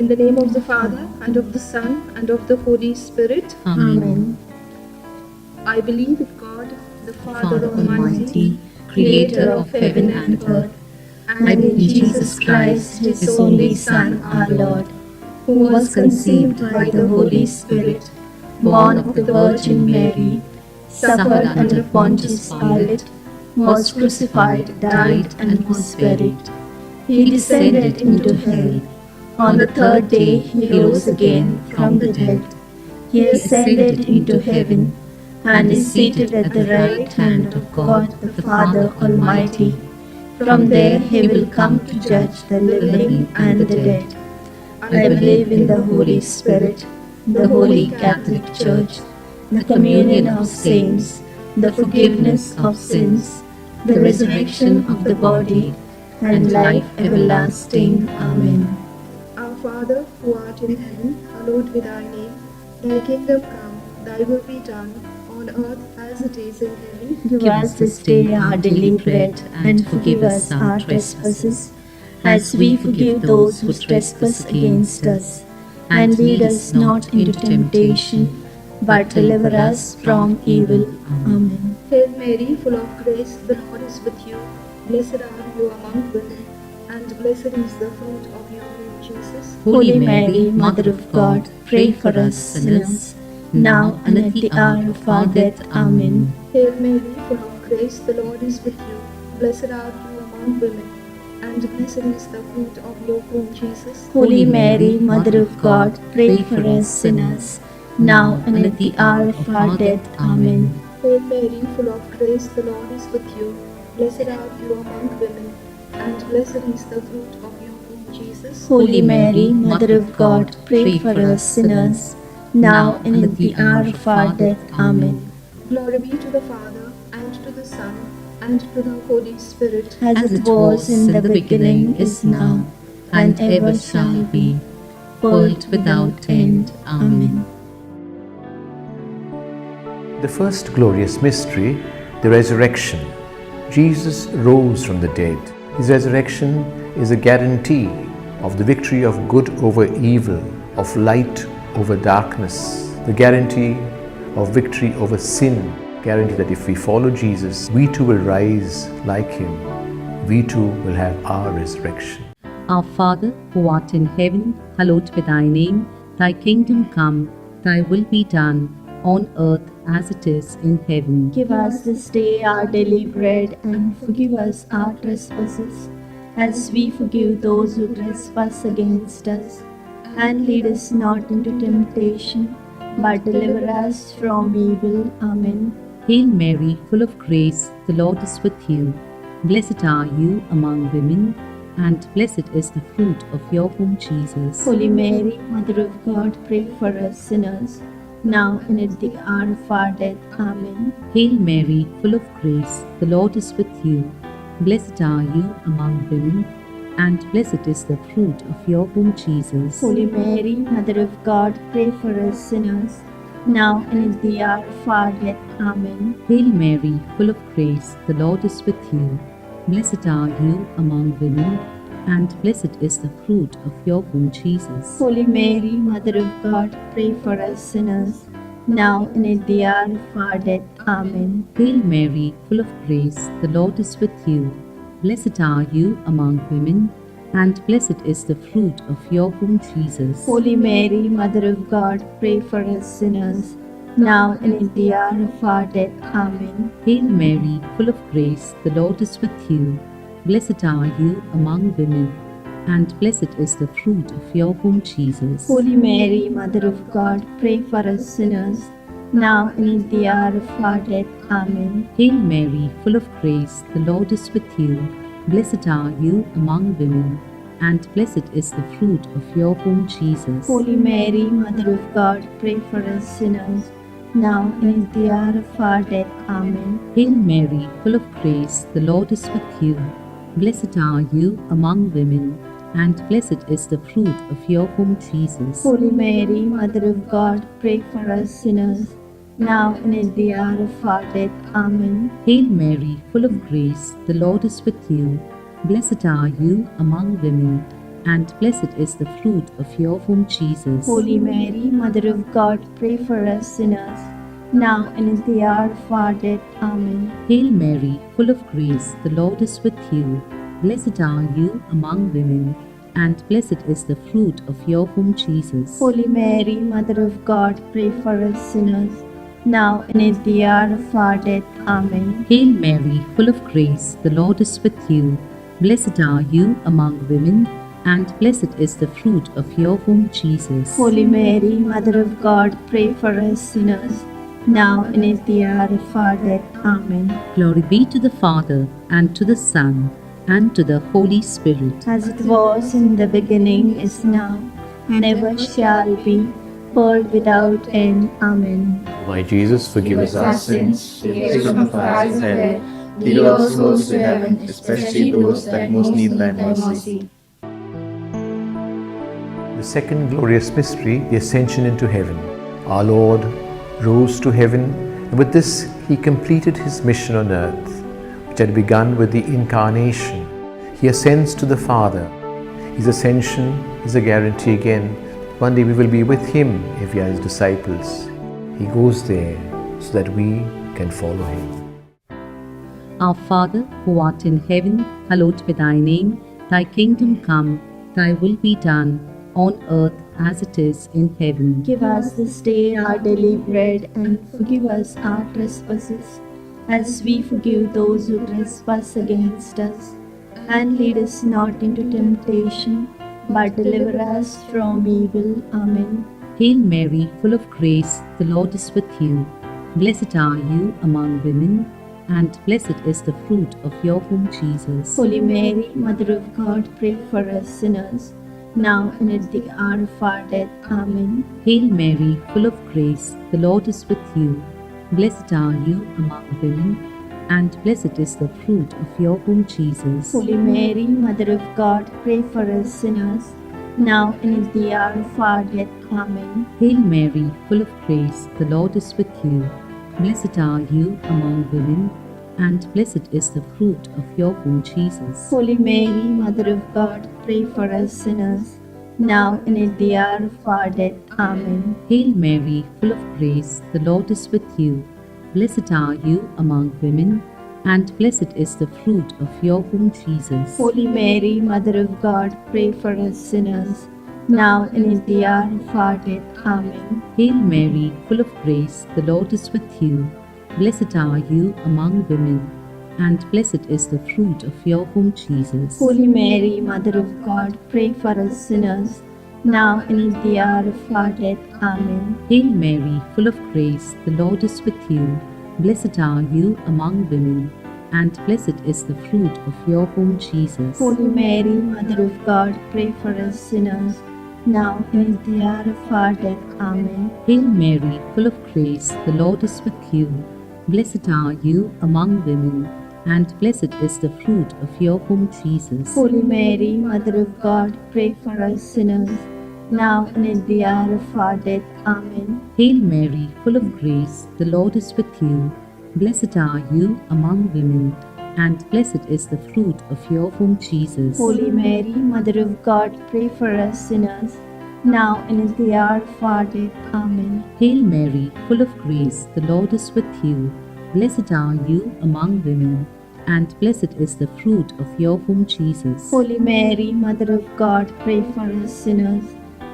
In the name of the Father, and of the Son, and of the Holy Spirit. Amen. I believe in God, the Father Father Almighty, Creator of heaven and earth, I believe in Jesus Christ, His only Son, our Lord, who was conceived by the Holy Spirit, born of the Virgin Mary, suffered under Pontius Pilate, was crucified, died, and was buried. He descended into hell. On the third day he rose again from the dead. He ascended into heaven and is seated at the right hand of God the Father Almighty. From there he will come to judge the living and the dead. I believe in the Holy Spirit, the Holy Catholic Church, the communion of saints, the forgiveness of sins, the resurrection of the body, and life everlasting. Amen. Our Father, who art in heaven, hallowed be thy name. Thy kingdom come, thy will be done, on earth as it is in heaven. Give us this day our daily bread, and forgive us our trespasses, as we forgive those who trespass against us. And lead us not into temptation, but deliver us from evil. Amen. Hail Mary, full of grace, the Lord is with you. Blessed are you among women, and blessed is the fruit of your womb, Jesus. Holy Mary, Mother of God, pray for us sinners, now and at the hour of our death. Amen. Hail Mary, full of grace, the Lord is with you. Blessed are you among women, and blessed is the fruit of your womb, Jesus. Holy Mary, Mother of God, pray for us sinners, now and at the hour of our death. Amen. Hail Mary, full of grace, the Lord is with you. Blessed are you among women, and blessed is the fruit of your womb, Jesus. Holy Mary, Mother of God, pray for us sinners, now and at the hour of our death. Amen. Glory be to the Father, and to the Son, and to the Holy Spirit. As it was in the beginning, is now, and ever shall be, world without end. Amen. The first glorious mystery, the resurrection. Jesus rose from the dead. His resurrection is a guarantee of the victory of good over evil, of light over darkness, the guarantee of victory over sin, guarantee that if we follow Jesus, we too will rise like Him. We too will have our resurrection. Our Father, who art in heaven, hallowed be thy name. Thy kingdom come, thy will be done, on earth as it is in heaven. Give us this day our daily bread, and forgive us our trespasses, as we forgive those who trespass against us. And lead us not into temptation, but deliver us from evil. Amen. Hail Mary, full of grace, the Lord is with you. Blessed are you among women, and blessed is the fruit of your womb, Jesus. Holy Mary, Mother of God, pray for us sinners, now and at the hour of our death. Amen. Hail Mary, full of grace, the Lord is with you. Blessed are you among women, and blessed is the fruit of your womb, Jesus. Holy Mary, Mother of God, pray for us sinners, now and at the hour of our death. Amen. Hail Mary, full of grace, the Lord is with you. Blessed are you among women, and blessed is the fruit of your womb, Jesus. Holy Mary, Mother of God, pray for us sinners, now and at the hour of our death. Amen. Hail Mary, full of grace, the Lord is with you. Blessed are you among women, and blessed is the fruit of your womb, Jesus. Holy Mary, Mother of God, pray for us sinners, now and at the hour of our death. Amen. Hail Mary, full of grace, the Lord is with you. Blessed are you among women, and blessed is the fruit of your womb, Jesus. Holy Mary, Mother of God, pray for us sinners, now and at the hour of our death. Amen. Hail Mary, full of grace, the Lord is with you. Blessed are you among women, and blessed is the fruit of your womb, Jesus. Holy Mary, Mother of God, pray for us sinners, now and at the hour of our death. Amen. Hail Mary, full of grace, the Lord is with you. Blessed are you among women, and blessed is the fruit of your womb, Jesus. Holy Mary, Mother of God, pray for us sinners, now and at the hour of our death. Amen. Hail Mary, full of grace, the Lord is with you. Blessed are you among women, and blessed is the fruit of your womb, Jesus. Holy Mary, Mother of God, pray for us sinners, now and at the hour of our death. Amen. Hail Mary, full of grace, the Lord is with you. Blessed are you among women, and blessed is the fruit of your womb, Jesus. Holy Mary, Mother of God, pray for us sinners, now and at the hour of our death. Amen. Hail Mary, full of grace, the Lord is with you. Blessed are you among women, and blessed is the fruit of your womb, Jesus. Holy Mary, Mother of God, pray for us sinners, now and at the hour of our death. Amen. Glory be to the Father, and to the Son, and to the Holy Spirit. As it was in the beginning, is now, and ever shall be, world without end. Amen. My Jesus, forgive us our sins, save us from the fires of hell, lead all souls to heaven, especially those that most need thy mercy. The second glorious mystery, the Ascension into heaven. Our Lord rose to heaven, and with this he completed his mission on earth, which had begun with the Incarnation. He ascends to the Father. His ascension is a guarantee again. One day we will be with him if we are his disciples. He goes there so that we can follow him. Our Father, who art in heaven, hallowed be thy name. Thy kingdom come, thy will be done, on earth as it is in heaven. Give us this day our daily bread, and forgive us our trespasses, as we forgive those who trespass against us. And lead us not into temptation, but deliver us from evil. Amen. Hail Mary, full of grace, the Lord is with you. Blessed are you among women, and blessed is the fruit of your womb, Jesus. Holy Mary, Mother of God, pray for us sinners, now and at the hour of our death. Amen. Hail Mary, full of grace, the Lord is with you. Blessed are you among women, and blessed is the fruit of your womb, Jesus. Holy Mary, Mother of God, pray for us sinners, now and at the hour of our death. Amen. Hail Mary, full of grace, the Lord is with you. Blessed are you among women, and blessed is the fruit of your womb, Jesus. Holy Mary, Mother of God, pray for us sinners, now and at the hour of our death. Amen. Hail Mary, full of grace, the Lord is with you. Blessed are you among women, and blessed is the fruit of your womb, Jesus. Holy Mary, Mother of God, pray for us sinners, now and at the hour of our death. Amen. Hail Mary, full of grace, the Lord is with you. Blessed are you among women, and blessed is the fruit of your womb, Jesus. Holy Mary, Mother of God, pray for us sinners, now and at the hour of our death. Amen. Hail Mary, full of grace, the Lord is with you. Blessed are you among women, and blessed is the fruit of your womb, Jesus. Holy Mary, Mother of God, pray for us sinners, now and at the hour of our death. Amen. Hail Mary, full of grace, the Lord is with you. Blessed are you among women, and blessed is the fruit of your womb, Jesus. Holy Mary, Mother of God, pray for us sinners, now and at the hour of our death. Amen. Hail Mary, full of grace, the Lord is with you. Blessed are you among women, and blessed is the fruit of your womb, Jesus. Holy Mary, Mother of God, pray for us sinners, now and at the hour of our death. Amen. Hail Mary, full of grace, the Lord is with you. Blessed are you among women, and blessed is the fruit of your womb, Jesus. Holy Mary, Mother of God, pray for us sinners,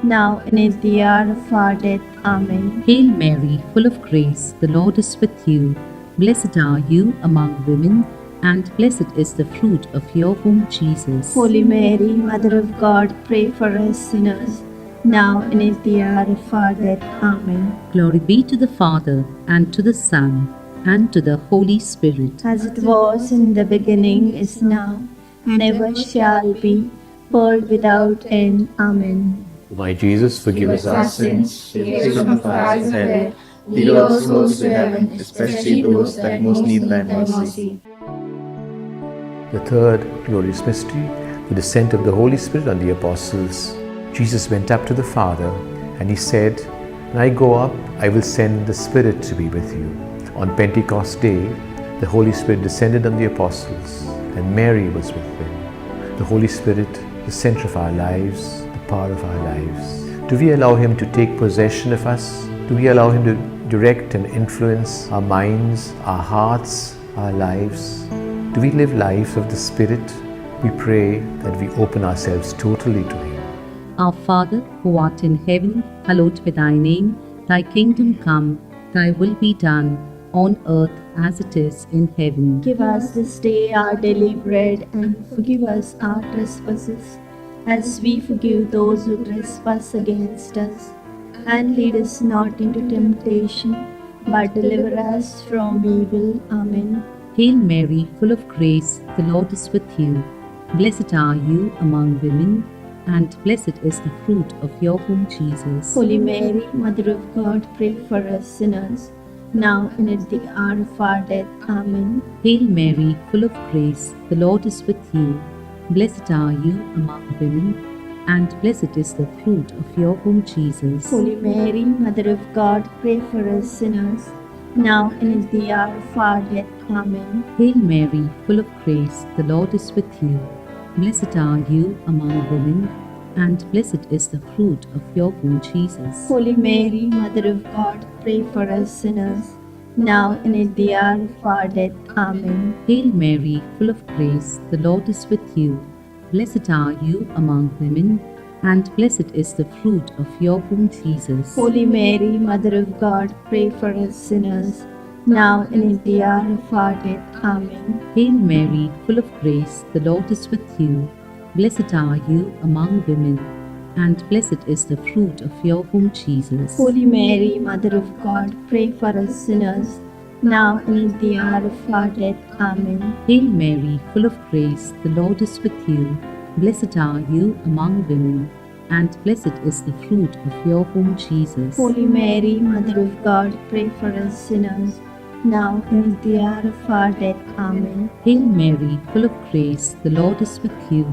now and at the hour of our death. Amen. Hail Mary, full of grace, the Lord is with you. Blessed are you among women, and blessed is the fruit of your womb, Jesus. Holy Mary, Mother of God, pray for us sinners, now and at the hour of our death. Amen. Glory be to the Father, and to the Son, and to the Holy Spirit. As it was in the beginning, is now, and ever shall be, world without end. Amen. My Jesus, forgive us Our our sins, save us from fires of hell, lead all souls to heaven, especially those that most need thy mercy. The third glorious mystery, the descent of the Holy Spirit on the apostles. Jesus went up to the Father, and he said, "When I go up, I will send the Spirit to be with you." On Pentecost Day, the Holy Spirit descended on the apostles, and Mary was with them. The Holy Spirit, the center of our lives, the power of our lives. Do we allow Him to take possession of us? Do we allow Him to direct and influence our minds, our hearts, our lives? Do we live lives of the Spirit? We pray that we open ourselves totally to Him. Our Father, who art in heaven, hallowed be thy name. Thy kingdom come, thy will be done, on earth as it is in heaven. Give us this day our daily bread, and forgive us our trespasses, as we forgive those who trespass against us. And lead us not into temptation, but deliver us from evil. Amen. Hail Mary, full of grace, the Lord is with you. Blessed are you among women, and blessed is the fruit of your womb, Jesus. Holy Mary, Mother of God, pray for us sinners, now and at the hour of our death. Amen. Hail Mary, full of grace, the Lord is with you. Blessed are you among women, and blessed is the fruit of your womb, Jesus. Holy Mary, Mother of God, pray for us sinners, now and at the hour of our death. Amen. Hail Mary, full of grace, the Lord is with you. Blessed are you among women, and blessed is the fruit of your womb, Jesus. Holy Mary, Mother of God, pray for us sinners, now and at the hour of our death. Amen. Hail Mary, full of grace, the Lord is with you. Blessed are you among women, and blessed is the fruit of your womb, Jesus. Holy Mary, Mother of God, pray for us sinners, now and at the hour of our death. Amen. Hail Mary, full of grace, the Lord is with you. Blessed are you among women, and blessed is the fruit of your womb, Jesus. Holy Mary, Mother of God, pray for us sinners, now and at the hour of our death. Amen. Hail Mary, full of grace, the Lord is with you. Blessed are you among women, and blessed is the fruit of your womb, Jesus. Holy Mary, Mother of God, pray for us sinners, now and at the hour of our death. Amen. Hail Mary, full of grace, the Lord is with you.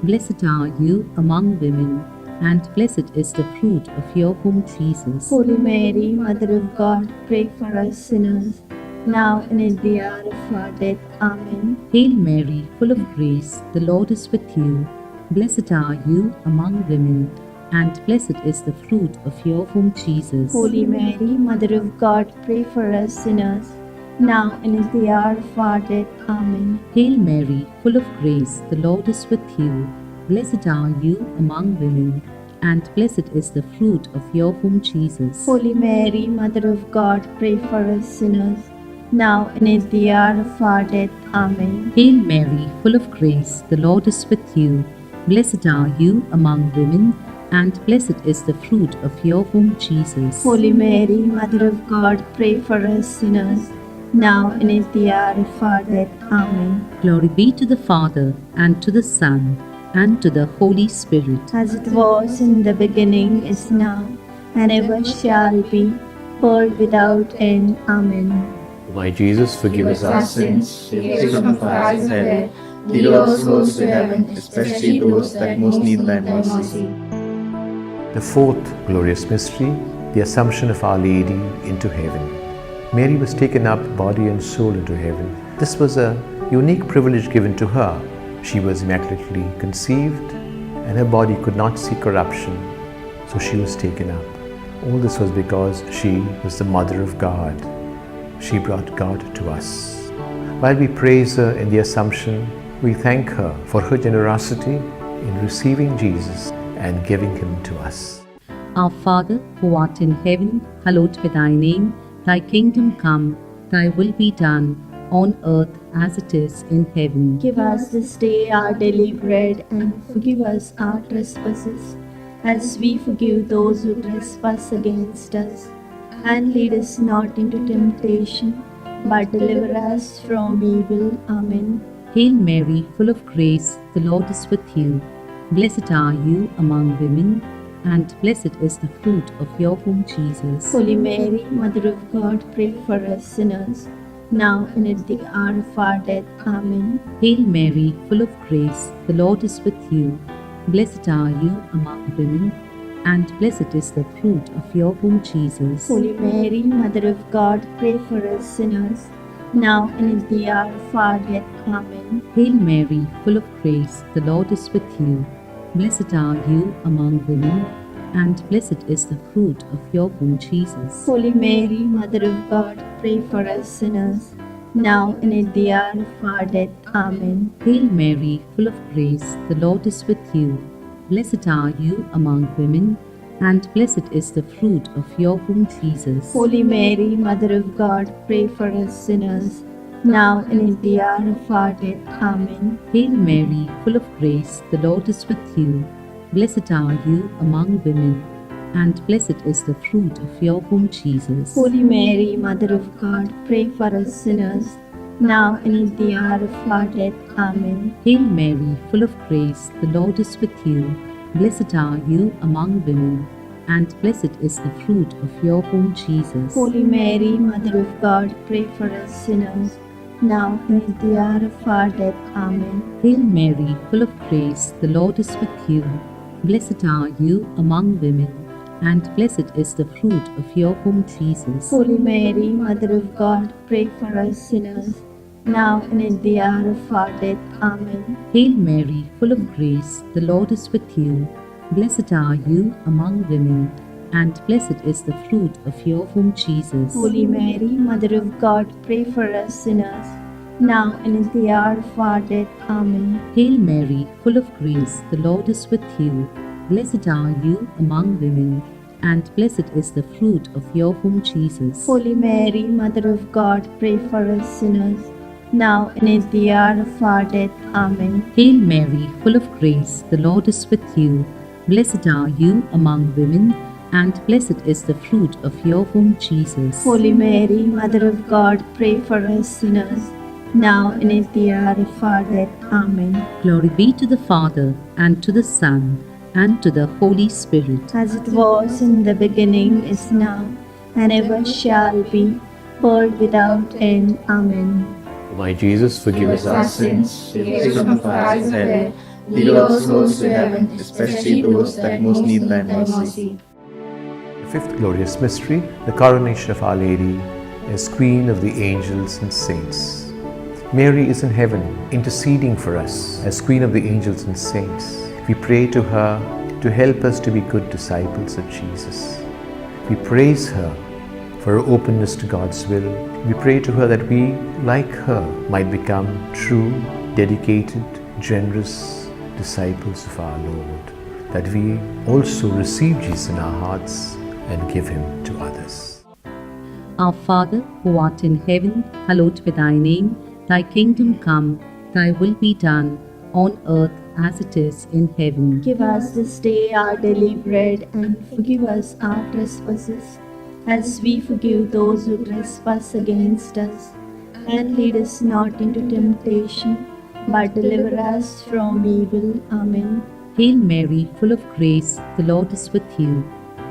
Blessed are you among women, and blessed is the fruit of your womb, Jesus. Holy Mary, Mother of God, pray for us sinners, now and at the hour of our death. Amen. Hail Mary, full of grace, the Lord is with you. Blessed are you among women, and blessed is the fruit of your womb, Jesus. Holy Mary, Mother of God, pray for us sinners, now and at the hour of our death. Amen. Hail Mary, full of grace, the Lord is with you. Blessed are you among women, and blessed is the fruit of your womb, Jesus. Holy Mary, Mother of God, pray for us sinners, now and at the hour of our death. Amen. Hail Mary, full of grace, the Lord is with you. Blessed are you among women, and blessed is the fruit of your womb, Jesus. Holy Mary, Mother of God, pray for us sinners, now and at the hour of our death. Amen. Glory be to the Father, and to the Son, and to the Holy Spirit. As it was in the beginning, is now, and ever shall be, world without end. Amen. My Jesus, forgive us Our our sins, sins. save us from fires of hell, lead all souls to heaven, especially those that most need thy mercy. The fourth glorious mystery, the Assumption of Our Lady into heaven. Mary was taken up body and soul into heaven. This was a unique privilege given to her. She was immaculately conceived, and her body could not see corruption, so she was taken up. All this was because she was the Mother of God. She brought God to us. While we praise her in the Assumption, we thank her for her generosity in receiving Jesus and giving him to us. Our Father, who art in heaven, hallowed be thy name. Thy kingdom come, thy will be done, on earth as it is in heaven. Give us this day our daily bread, and forgive us our trespasses, as we forgive those who trespass against us. And lead us not into temptation, but deliver us from evil. Amen. Hail Mary, full of grace, the Lord is with you. Blessed are you among women, and blessed is the fruit of your womb, Jesus. Holy Mary, Mother of God, pray for us sinners, now and at the hour of our death. Amen. Hail Mary, full of grace, the Lord is with you. Blessed are you among women, and blessed is the fruit of your womb, Jesus. Holy Mary, Mother of God, pray for us sinners, now and at the hour of our death. Amen. Hail Mary, full of grace, the Lord is with you. Blessed are you among women, and blessed is the fruit of your womb, Jesus. Holy Mary, Mother of God, pray for us sinners, now and at the hour of our death. Amen. Hail Mary, full of grace, the Lord is with you. Blessed are you among women, and blessed is the fruit of your womb, Jesus. Holy Mary, Mother of God, pray for us sinners, now and at the hour of our death. Amen. Hail Mary, full of grace, the Lord is with you. Blessed are you among women, and blessed is the fruit of your womb, Jesus. Holy Mary, Mother of God, pray for us sinners, now and at the hour of our death. Amen. Hail Mary, full of grace, the Lord is with you. Blessed are you among women, and blessed is the fruit of your womb, Jesus. Holy Mary, Mother of God, pray for us sinners, now and at the hour of our death. Amen. Hail Mary, full of grace, the Lord is with you. Blessed are you among women, and blessed is the fruit of your womb, Jesus. Holy Mary, Mother of God, pray for us sinners, now and at the hour of our death. Amen. Hail Mary, full of grace, the Lord is with you. Blessed are you among women, and blessed is the fruit of your womb, Jesus. Holy Mary, Mother of God, pray for us sinners, now and at the hour of our death. Amen. Hail Mary, full of grace, the Lord is with you. Blessed are you among women, and blessed is the fruit of your womb, Jesus. Holy Mary, Mother of God, pray for us sinners, now and at the hour of our death. Amen. Hail Mary, full of grace, the Lord is with you. Blessed are you among women, and blessed is the fruit of your womb, Jesus. Holy Mary, Mother of God, pray for us sinners, now and at the hour of our death. Amen. Glory be to the Father, and to the Son, and to the Holy Spirit. As it was in the beginning, is now, and ever shall be, world without end. Amen. O my Jesus, forgive us our sins, save us from fires of hell, lead all souls to heaven, especially those that most need thy mercy. The fifth glorious mystery, the coronation of Our Lady as Queen of the angels and saints. Mary is in heaven, interceding for us as Queen of the angels and saints. We pray to her to help us to be good disciples of Jesus. We praise her for her openness to God's will. We pray to her that we, like her, might become true, dedicated, generous disciples of our Lord, that we also receive Jesus in our hearts and give him to others. Our Father, who art in heaven, hallowed be thy name. Thy kingdom come, thy will be done, on earth as it is in heaven. Give us this day our daily bread, and forgive us our trespasses, as we forgive those who trespass against us. And lead us not into temptation, but deliver us from evil. Amen. Hail Mary, full of grace, the Lord is with you.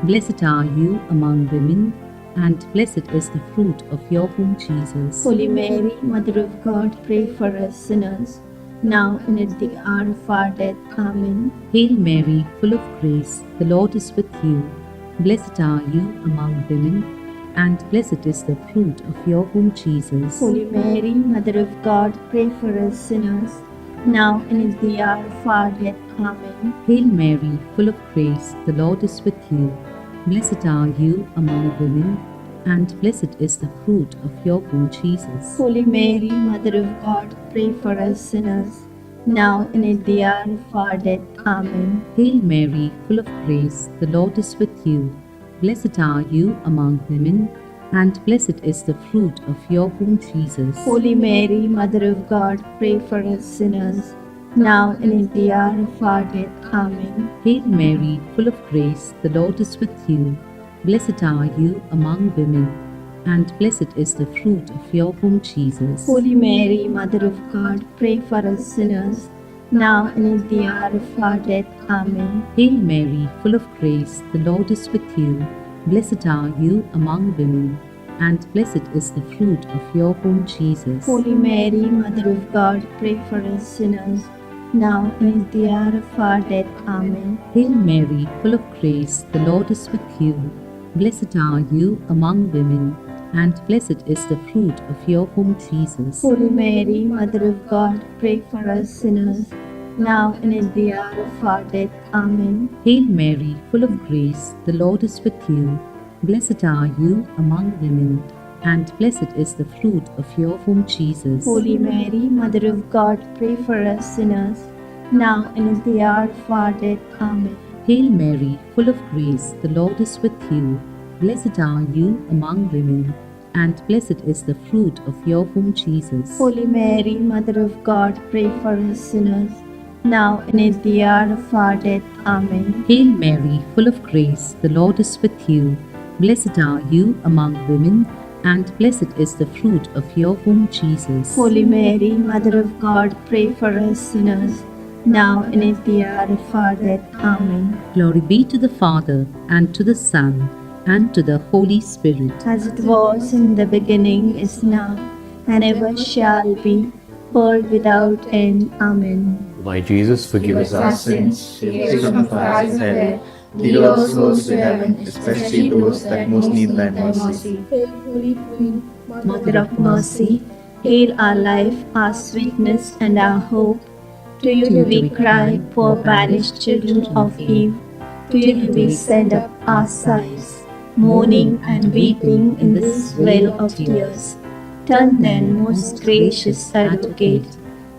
Blessed are you among women, and blessed is the fruit of your womb, Jesus. Holy Mary, Mother of God, pray for us sinners, now and at the hour of our death. Amen. Hail Mary, full of grace, the Lord is with you. Blessed are you among women, and blessed is the fruit of your womb, Jesus. Holy Mary, Mother of God, pray for us sinners, now and at the hour of our death. Amen. Hail Mary, full of grace, the Lord is with you. Blessed are you among women, and blessed is the fruit of your womb, Jesus. Holy Mary, Mother of God, pray for us sinners, now and at the hour of our death. Amen. Hail Mary, full of grace, the Lord is with you. Blessed are you among women, and blessed is the fruit of your womb, Jesus. Holy Mary, Mother of God, pray for us sinners, now and at the hour of our death. Amen. Hail Mary, full of grace, the Lord is with you. Blessed are you among women, and blessed is the fruit of your womb, Jesus. Holy Mary, Mother of God, pray for us sinners, now and at the hour of our death. Amen. Hail Mary, full of grace, the Lord is with you. Blessed are you among women, and blessed is the fruit of your womb, Jesus. Holy Mary, Mother of God, pray for us sinners, now and at the hour of our death. Amen. Hail Mary, full of grace, the Lord is with you. Blessed are you among women, and blessed is the fruit of your womb, Jesus. Holy Mary, Mother of God, pray for us sinners, now and at the hour of our death. Amen. Hail Mary, full of grace, the Lord is with you. Blessed are you among women, and blessed is the fruit of your womb, Jesus. Holy Mary, Mother of God, pray for us sinners, now and at the hour of our death. Amen. Hail Mary, full of grace, the Lord is with you. Blessed are you among women, and blessed is the fruit of your womb, Jesus. Holy Mary, Mother of God, pray for us sinners, now and at the hour of our death. Amen. Hail Mary, full of grace, the Lord is with you. Blessed are you among women, and blessed is the fruit of your womb, Jesus. Holy Mary, Mother of God, pray for us sinners, now and at the hour of our death. Amen. Glory be to the Father, and to the Son, and to the Holy Spirit. As it was in the beginning, is now, and ever shall be, world without end. Amen. My Jesus, forgive us our sins. Save us from the fires of hell. Lead all souls to heaven, especially those that most need thy mercy. Hail, Holy Queen, Mother of mercy, hail our life, our sweetness, and our hope. To you do we cry, poor banished children of Eve. To you do we send up our sighs, mourning and weeping in this vale of tears. Turn then, most gracious Advocate,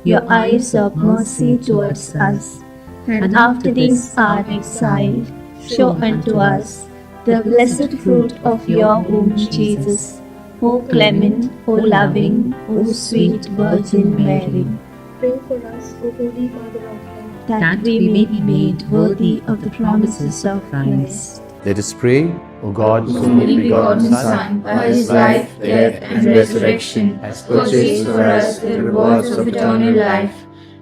your eyes of mercy towards us, and after this our exile, show unto us the blessed fruit of your womb, Jesus. O clement, O loving, O sweet Virgin Mary, pray for us, O Holy Mother of God, that we may be made worthy of the promises of Christ. Let us pray. O God, Whose only begotten Son, by his life, death, and resurrection, has purchased for us the rewards of eternal life,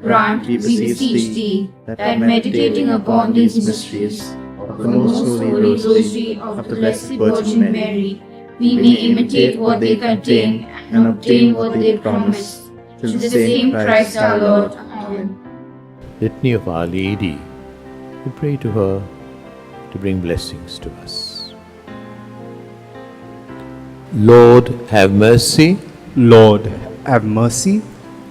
grant, we beseech thee, that meditating upon these mysteries of the most holy rosary of the Blessed Virgin Mary, we may imitate what they contain and obtain what they promise. Through the same Christ our Lord. Amen. Litany of Our Lady. We pray to her to bring blessings to us. Lord, have mercy. Lord, have mercy.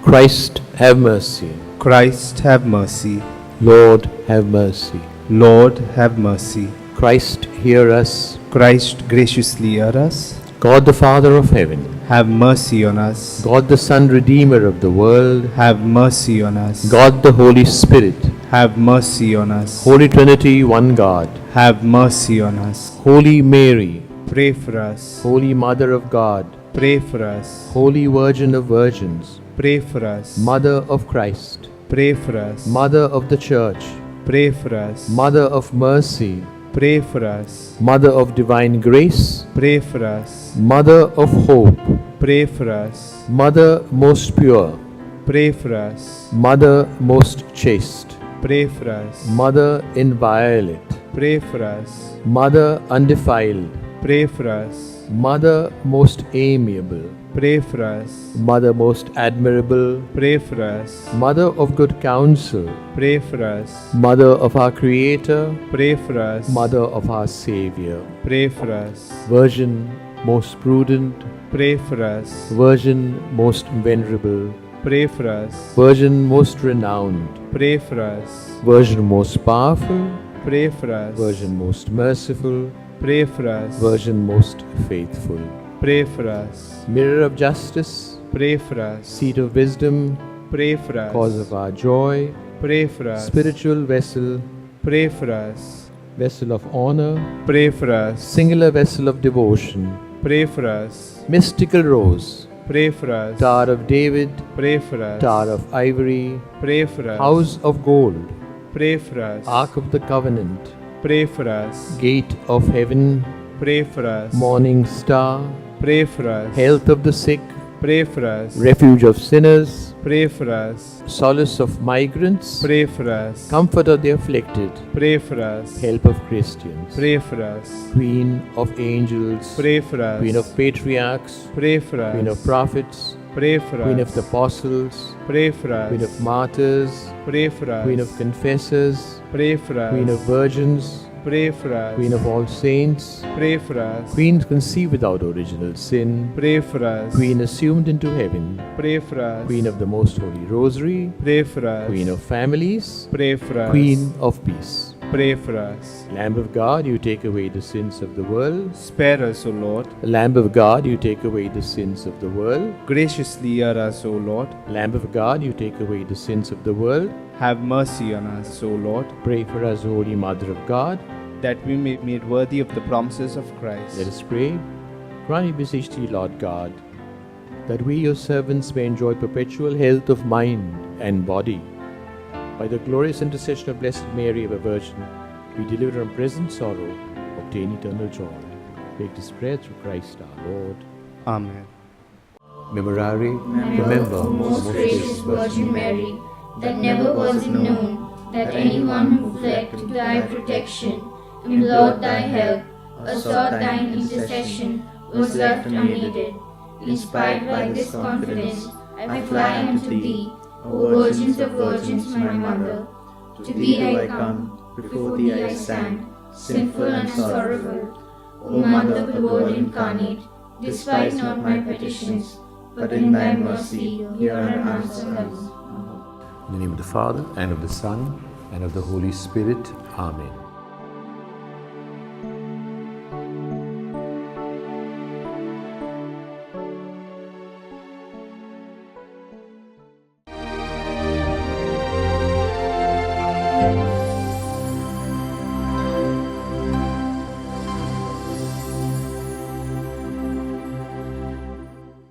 Christ, have mercy. Christ, have mercy. Lord, have mercy. Lord, have mercy. Christ, hear us. Christ, graciously hear us. God, the Father of heaven, Have mercy on us. God, the Son, Redeemer of the world, Have mercy on us. God, the Holy Spirit, Have mercy on us. Holy Trinity, one God, Have mercy on us. Holy Mary, Pray for us. Holy Mother of God, Pray for us. Holy Virgin of Virgins, Pray for us. Mother of Christ, Pray for us. Mother of the Church, Pray for us. Mother of Mercy, Pray for us. Mother of Divine Grace, Pray for us. Mother of Hope, Pray for us. Mother most pure, Pray for us. Mother most chaste, Pray for us. Mother inviolate, Pray for us. Mother undefiled, Pray for us. Mother most amiable, Pray for us. Mother most admirable, Pray for us. Mother of good counsel, Pray for us. Mother of our Creator, Pray for us. Mother of our Savior, Pray for us. Virgin most prudent, Pray for us. Virgin most venerable, Pray for us. Virgin most renowned, Pray for us. Virgin most powerful, Pray for us. Virgin most merciful, Pray for us. Virgin most faithful, Pray for us. Mirror of justice, Pray for us. Seat of wisdom, Pray for us. Cause of our joy, Pray for us. Spiritual vessel, Pray for us. Vessel of honor, Pray for us. Singular vessel of devotion, Pray for us. Mystical rose, Pray for us. Tower of David, Pray for us. Tower of ivory, Pray for us. House of gold, Pray for us. Ark of the covenant, Pray for us. Gate of heaven, Pray for us. Morning star, Pray for us. Health of the sick, Pray for us. Refuge of sinners, Pray for us. Solace of migrants, Pray for us. comfort of the afflicted, Pray for us. help of Christians, Pray for us. Queen of angels, Pray for us. Queen of patriarchs, Pray for us. Queen of prophets, Pray for us. Queen of the apostles, Pray for us. Queen of martyrs, Pray for us. Queen of confessors, Pray for us. Queen of virgins, Pray for us. Queen of all saints, Pray for us. Queen conceived without original sin, Pray for us. Queen assumed into heaven, Pray for us. Queen of the most holy rosary, Pray for us. Queen of families, Pray for us. Queen of peace. Pray for us. Lamb of God, you take away the sins of the world. Spare us, O Lord. Lamb of God, you take away the sins of the world. Graciously hear us, O Lord. Lamb of God, you take away the sins of the world. Have mercy on us, O Lord, Pray for us, Holy Mother of God. that we may be made worthy of the promises of Christ. Let us pray. Grant, we beseech thee, Lord God, that we, your servants, may enjoy perpetual health of mind and body. By the glorious intercession of Blessed Mary, ever Virgin, we deliver from present sorrow, obtain eternal joy. Make this prayer through Christ our Lord. Amen. Memorare, Remember, O most gracious Virgin Mary, that never was it known that anyone who fled to thy protection, implored thy help, or sought thine intercession was left unaided. Inspired by this confidence, I fly unto thee, O Virgins of Virgins, my Mother. To thee I come, before thee I stand, sinful and sorrowful. O Mother of the Word incarnate, despise not my petitions, but in thy mercy hear and answer them. In the name of the Father, and of the Son, and of the Holy Spirit. Amen.